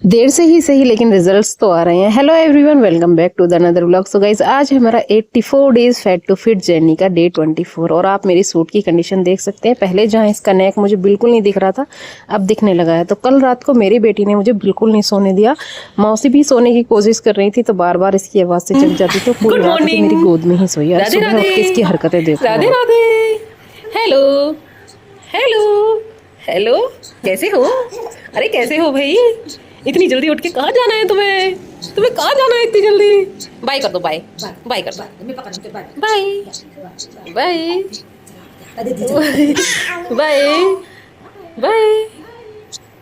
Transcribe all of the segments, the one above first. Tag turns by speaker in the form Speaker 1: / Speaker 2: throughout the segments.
Speaker 1: देर से ही सही लेकिन रिजल्ट्स तो आ रहे हैं। Hello everyone, welcome back to the another vlog. So guys, आज है हमारा 84 days fat to fit journey का डे 24 और आप मेरी सूट की कंडीशन देख सकते हैं। पहले जहां इसका नेक मुझे बिल्कुल नहीं दिख रहा था, अब दिखने लगा है। तो कल रात को मेरी बेटी ने मुझे बिल्कुल नहीं सोने दिया। मौसी भी सोने की कोशिश कर रही थी तो बार बार इसकी आवाज से जग जाती, तो पूरी रात मेरी गोद में ही सोई। और सुबह उठ के इसकी हरकतें देखो।
Speaker 2: Radhe Radhe. Hello hello hello, कैसे हो? अरे कैसे हो भाई? इतनी जल्दी उठ के कहाँ जाना है तुम्हें? तुम्हें कहाँ जाना है इतनी जल्दी? बाय कर दो, बाय बाय कर दो, bye bye bye bye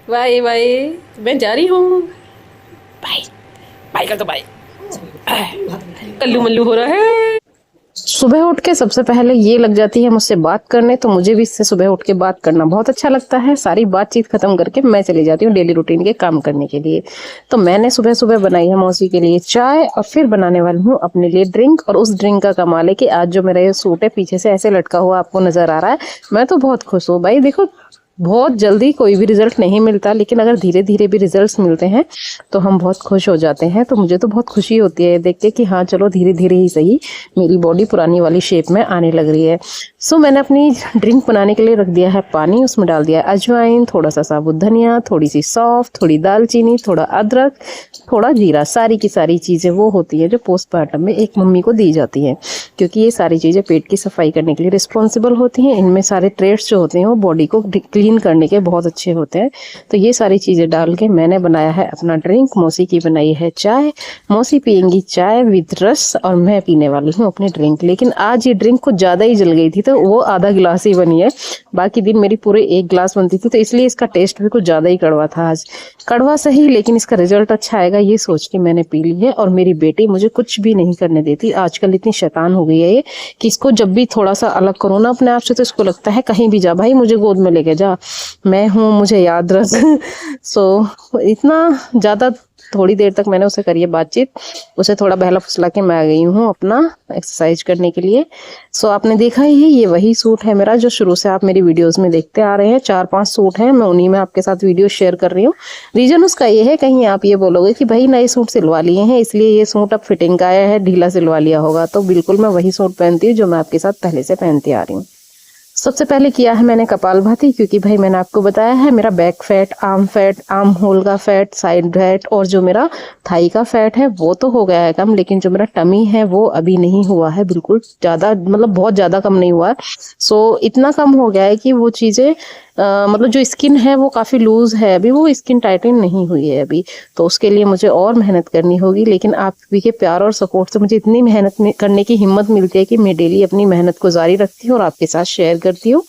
Speaker 2: bye bye. मैं जा रही हूँ, बाय बाय कर दो, बाय। कल्लू मल्लू हो रहा है।
Speaker 1: सुबह उठ के सबसे पहले ये लग जाती है मुझसे बात करने, तो मुझे भी इससे सुबह उठ के बात करना बहुत अच्छा लगता है। सारी बातचीत खत्म करके मैं चली जाती हूँ डेली रूटीन के काम करने के लिए। तो मैंने सुबह सुबह बनाई है मौसी के लिए चाय और फिर बनाने वाली हूँ अपने लिए ड्रिंक। और उस ड्रिंक का कमाल है कि आज जो मेरा ये सूट है पीछे से ऐसे लटका हुआ आपको नजर आ रहा है, मैं तो बहुत खुश हूँ भाई। देखो, बहुत जल्दी कोई भी रिजल्ट नहीं मिलता, लेकिन अगर धीरे धीरे भी रिजल्ट्स मिलते हैं तो हम बहुत खुश हो जाते हैं। तो मुझे तो बहुत खुशी होती है देख के कि हाँ चलो धीरे धीरे ही सही मेरी बॉडी पुरानी वाली शेप में आने लग रही है। सो मैंने अपनी ड्रिंक बनाने के लिए रख दिया है पानी, उसमें डाल दिया अजवाइन, थोड़ा सा साबुत धनिया, थोड़ी सी सौंफ, थोड़ी दालचीनी, थोड़ा अदरक, थोड़ा जीरा। सारी की सारी चीज़ें वो होती है जो पोस्टमार्टम में एक मम्मी को दी जाती हैं, क्योंकि ये सारी चीज़ें पेट की सफाई करने के लिए रिस्पॉन्सिबल होती हैं। इनमें सारे ट्रेड्स जो होते हैं वो बॉडी को क्लीन करने के बहुत अच्छे होते हैं। तो ये सारी चीज़ें डाल के मैंने बनाया है अपना ड्रिंक। मौसी की बनाई है चाय, मौसी पियेंगी चाय विद रस और मैं पीने वाली हूँ अपनी ड्रिंक। लेकिन आज ये ड्रिंक कुछ ज़्यादा ही जल गई थी तो वो आधा गिलास ही बनी है। बाकी दिन मेरी पूरे 1 गिलास बनती थी, तो इसलिए इसका टेस्ट भी कुछ ज़्यादा ही कड़वा था। आज कड़वा सही लेकिन इसका रिजल्ट अच्छा आएगा ये सोच के मैंने पी ली है। और मेरी बेटी मुझे कुछ भी नहीं करने देती। आजकल इतनी शैतान हो गई है ये कि इसको जब भी थोड़ा सा अलग करो ना अपने आप से, तो इसको लगता है कहीं भी जा भाई मुझे गोद में लेके जा, मैं हूँ, मुझे याद रख। सो इतना ज़्यादा थोड़ी देर तक मैंने उसे करी है बातचीत, उसे थोड़ा बहला फुसला के मैं आ गई हूँ अपना एक्सरसाइज करने के लिए। सो आपने देखा ही है, ये वही सूट है मेरा जो शुरू से आप मेरी वीडियोस में देखते आ रहे हैं। 4-5 सूट हैं, मैं उन्हीं में आपके साथ वीडियो शेयर कर रही हूँ। रीजन उसका ये है, कहीं आप ये बोलोगे कि भाई नए सूट सिलवा लिए हैं इसलिए ये सूट अब फिटिंग का आया है, ढीला सिलवा लिया होगा, तो बिल्कुल मैं वही सूट पहनती हूँ जो मैं आपके साथ पहले से पहनती आ रही हूँ। सबसे पहले किया है मैंने कपालभाति, क्योंकि भाई मैंने आपको बताया है मेरा बैक फैट, आर्म होल का फैट, साइड फैट और जो मेरा थाई का फैट है वो तो हो गया है कम, लेकिन जो मेरा टमी है वो अभी नहीं हुआ है बिल्कुल ज़्यादा, मतलब बहुत ज़्यादा कम नहीं हुआ है। सो इतना कम हो गया है कि वो चीज़ें मतलब जो स्किन है वो काफ़ी लूज है अभी, वो स्किन टाइटन नहीं हुई है अभी। तो उसके लिए मुझे और मेहनत करनी होगी, लेकिन आप भी के प्यार और सपोर्ट से मुझे इतनी मेहनत करने की हिम्मत मिलती है कि मैं डेली अपनी मेहनत को जारी रखती हूँ और आपके साथ शेयर करती हूँ।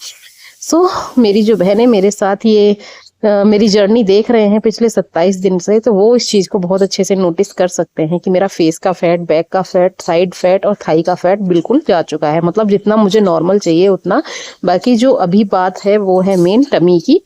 Speaker 1: सो मेरी जो बहनें मेरे साथ ये मेरी जर्नी देख रहे हैं पिछले 27 दिन से, तो वो इस चीज़ को बहुत अच्छे से नोटिस कर सकते हैं कि मेरा फेस का फैट, बैक का फैट, साइड फैट और थाई का फैट बिल्कुल जा चुका है। मतलब जितना मुझे नॉर्मल चाहिए उतना। बाकी जो अभी बात है वो है मेन टमी की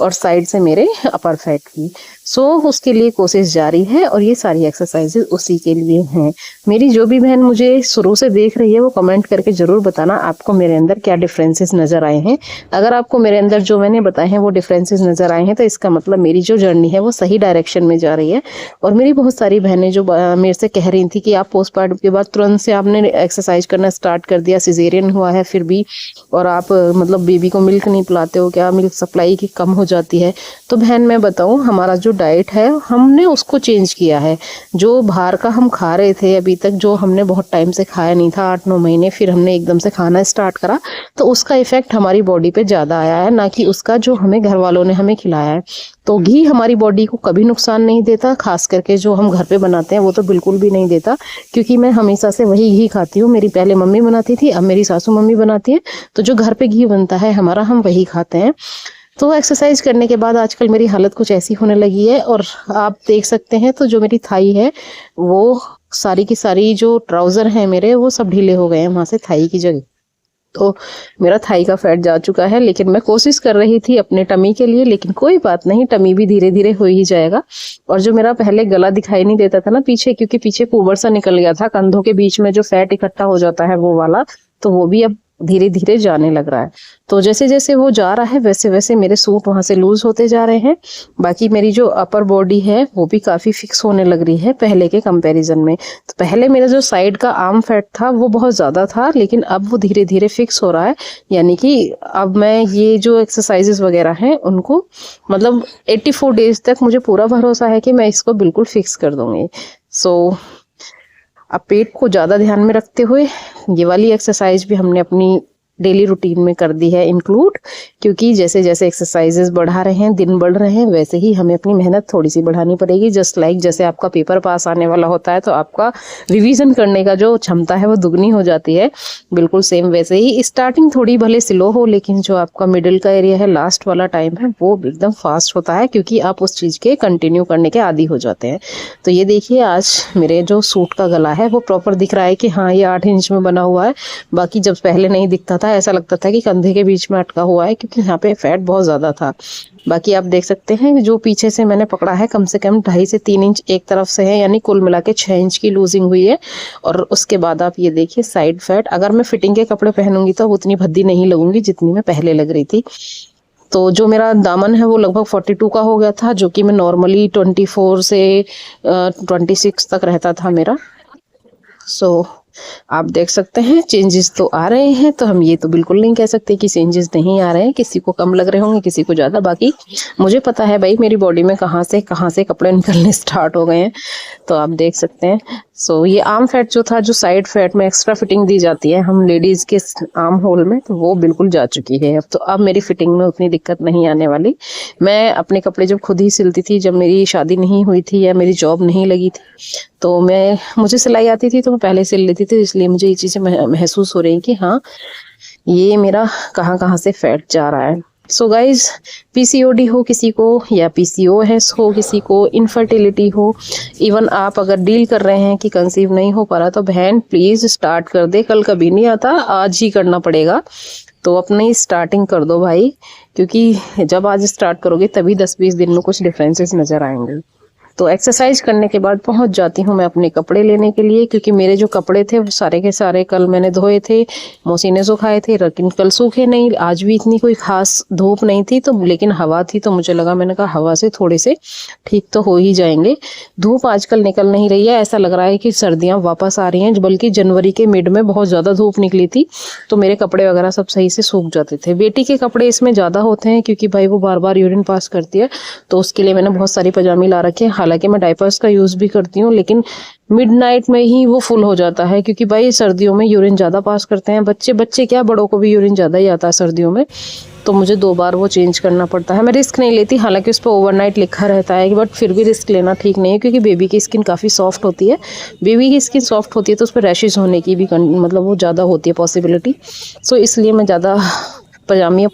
Speaker 1: और साइड से मेरे अपर फैट की। सो उसके लिए कोशिश जारी है और ये सारी एक्सरसाइजेज उसी के लिए हैं। मेरी जो भी बहन मुझे शुरू से देख रही है वो कमेंट करके ज़रूर बताना आपको मेरे अंदर क्या डिफरेंसेस नज़र आए हैं। अगर आपको मेरे अंदर जो मैंने बताए हैं वो डिफरेंसेस नज़र आए हैं तो इसका मतलब मेरी जो जर्नी है वो सही डायरेक्शन में जा रही है। और मेरी बहुत सारी बहनें जो मेरे से कह रही थी कि आप पोस्टमार्टम के बाद तुरंत से आपने एक्सरसाइज करना स्टार्ट कर दिया, सिजेरियन हुआ है फिर भी, और आप मतलब बेबी को मिल्क नहीं पिलाते हो क्या, मिल्क सप्लाई की कम हो जाती है। तो बहन मैं बताऊं, हमारा जो डाइट है हमने उसको चेंज किया है। जो बाहर का हम खा रहे थे अभी तक, जो हमने बहुत टाइम से खाया नहीं था, 8-9 महीने, फिर हमने एकदम से खाना स्टार्ट करा, तो उसका इफेक्ट हमारी बॉडी पे ज़्यादा आया है, ना कि उसका जो हमें घर वालों ने हमें खिलाया है। तो घी हमारी बॉडी को कभी नुकसान नहीं देता, खास करके जो हम घर पे बनाते हैं वो तो बिल्कुल भी नहीं देता, क्योंकि मैं हमेशा से वही घी खाती हूँ। मेरी पहले मम्मी बनाती थी, अब मेरी सासू मम्मी बनाती है, तो जो घर पे घी बनता है हमारा हम वही खाते हैं। तो एक्सरसाइज करने के बाद आजकल मेरी हालत कुछ ऐसी होने लगी है और आप देख सकते हैं, तो जो मेरी थाई है वो सारी की सारी जो ट्राउजर हैं मेरे वो सब ढीले हो गए हैं वहां से थाई की जगह। तो मेरा थाई का फैट जा चुका है, लेकिन मैं कोशिश कर रही थी अपने टमी के लिए, लेकिन कोई बात नहीं, टमी भी धीरे धीरे हो ही जाएगा। और जो मेरा पहले गला दिखाई नहीं देता था ना पीछे, क्योंकि पीछे पुबर सा निकल गया था, कंधों के बीच में जो फैट इकट्ठा हो जाता है वो वाला, तो वो भी अब धीरे धीरे जाने लग रहा है। तो जैसे जैसे वो जा रहा है वैसे वैसे मेरे सूट वहाँ से लूज होते जा रहे हैं। बाकी मेरी जो अपर बॉडी है वो भी काफ़ी फिक्स होने लग रही है पहले के कंपैरिजन में। तो पहले मेरा जो साइड का आर्म फैट था वो बहुत ज़्यादा था, लेकिन अब वो धीरे धीरे फिक्स हो रहा है। यानी कि अब मैं ये जो एक्सरसाइजेस वगैरह हैं उनको मतलब 84 डेज तक मुझे पूरा भरोसा है कि मैं इसको बिल्कुल फिक्स कर दूँगी। सो अब पेट को ज़्यादा ध्यान में रखते हुए ये वाली एक्सरसाइज भी हमने अपनी डेली रूटीन में कर दी है इंक्लूड, क्योंकि जैसे जैसे एक्सरसाइजेस बढ़ा रहे हैं, दिन बढ़ रहे हैं, वैसे ही हमें अपनी मेहनत थोड़ी सी बढ़ानी पड़ेगी। जस्ट लाइक जैसे आपका पेपर पास आने वाला होता है तो आपका रिवीजन करने का जो क्षमता है वो दुगनी हो जाती है, बिल्कुल सेम वैसे ही स्टार्टिंग थोड़ी भले स्लो हो, लेकिन जो आपका मिडिल का एरिया है, लास्ट वाला टाइम है, वो एकदम फास्ट होता है, क्योंकि आप उस चीज़ के कंटिन्यू करने के आदी हो जाते हैं। तो ये देखिए आज मेरे जो सूट का गला है वो प्रॉपर दिख रहा है कि हाँ ये 8 इंच में बना हुआ है। बाकी जब पहले नहीं दिखता था ऐसा लगता था कि कंधे के बीच में अटका हुआ है, क्योंकि यहाँ पे फैट बहुत ज़्यादा था। बाकी आप देख सकते हैं जो पीछे से मैंने पकड़ा है कम से कम 2.5 से 3 इंच एक तरफ से है, यानी कुल मिला के 6 इंच की लूजिंग हुई है। और उसके बाद आप ये देखिए साइड फैट, अगर मैं फिटिंग के कपड़े पहनूंगी तो उतनी भद्दी नहीं लगूंगी जितनी मैं पहले लग रही थी। तो जो मेरा दामन है वो लगभग 42 का हो गया था, जो कि मैं नॉर्मली 24 से 26 तक रहता था मेरा। सो आप देख सकते हैं चेंजेस तो आ रहे हैं, तो हम ये तो बिल्कुल नहीं कह सकते कि चेंजेस नहीं आ रहे हैं। किसी को कम लग रहे होंगे, किसी को ज़्यादा। बाकी मुझे पता है भाई मेरी बॉडी में कहाँ से कपड़े निकलने स्टार्ट हो गए हैं, तो आप देख सकते हैं। सो ये आर्म फैट जो था, जो साइड फैट में एक्स्ट्रा फिटिंग दी जाती है हम लेडीज़ के आर्म होल में, तो वो बिल्कुल जा चुकी है अब। तो अब मेरी फिटिंग में उतनी दिक्कत नहीं आने वाली। मैं अपने कपड़े जब खुद ही सिलती थी, जब मेरी शादी नहीं हुई थी या मेरी जॉब नहीं लगी थी, तो मुझे सिलाई आती थी तो मैं पहले सिल लेती थी। इसलिए मुझे ये चीज़ें महसूस हो रही हैं कि हाँ ये मेरा कहाँ से फैट जा रहा है। सो गाइज, पीसीओडी हो किसी को या पीसीओएस हो किसी को, इनफर्टिलिटी हो, इवन आप अगर डील कर रहे हैं कि कंसीव नहीं हो पा रहा, तो बहन प्लीज़ स्टार्ट कर दे। कल कभी नहीं आता, आज ही करना पड़ेगा। तो अपनी स्टार्टिंग कर दो भाई, क्योंकि जब आज स्टार्ट करोगे तभी 10-20 दिन में कुछ डिफरेंसेस नज़र आएंगे। तो एक्सरसाइज करने के बाद पहुंच जाती हूँ मैं अपने कपड़े लेने के लिए, क्योंकि मेरे जो कपड़े थे वो सारे के सारे कल मैंने धोए थे, मौसी ने सुखाए थे, लेकिन कल सूखे नहीं। आज भी इतनी कोई खास धूप नहीं थी, तो लेकिन हवा थी, तो मुझे लगा, मैंने कहा हवा से थोड़े से ठीक तो हो ही जाएंगे। धूप आजकल निकल नहीं रही है, ऐसा लग रहा है कि सर्दियाँ वापस आ रही हैं, बल्कि जनवरी के मिड में बहुत ज़्यादा धूप निकली थी, तो मेरे कपड़े वगैरह सब सही से सूख जाते थे। बेटी के कपड़े इसमें ज़्यादा होते हैं, क्योंकि भाई वो बार बार यूरिन पास करती है, तो उसके लिए मैंने बहुत सारी पजामी ला रखी है। हालांकि मैं डायपर्स का यूज़ भी करती हूँ, लेकिन मिडनाइट में ही वो फुल हो जाता है, क्योंकि भाई सर्दियों में यूरिन ज़्यादा पास करते हैं बच्चे क्या, बड़ों को भी यूरिन ज़्यादा ही आता है सर्दियों में, तो मुझे 2 बार वो चेंज करना पड़ता है। मैं रिस्क नहीं लेती, हालांकि उस पर ओवरनाइट लिखा रहता है, बट फिर भी रिस्क लेना ठीक नहीं है, क्योंकि बेबी की स्किन काफ़ी सॉफ्ट होती है। बेबी की स्किन सॉफ्ट होती है तो उस पर रैशेज होने की भी मतलब वो ज़्यादा होती है पॉसिबिलिटी। सो इसलिए मैं ज़्यादा पजामी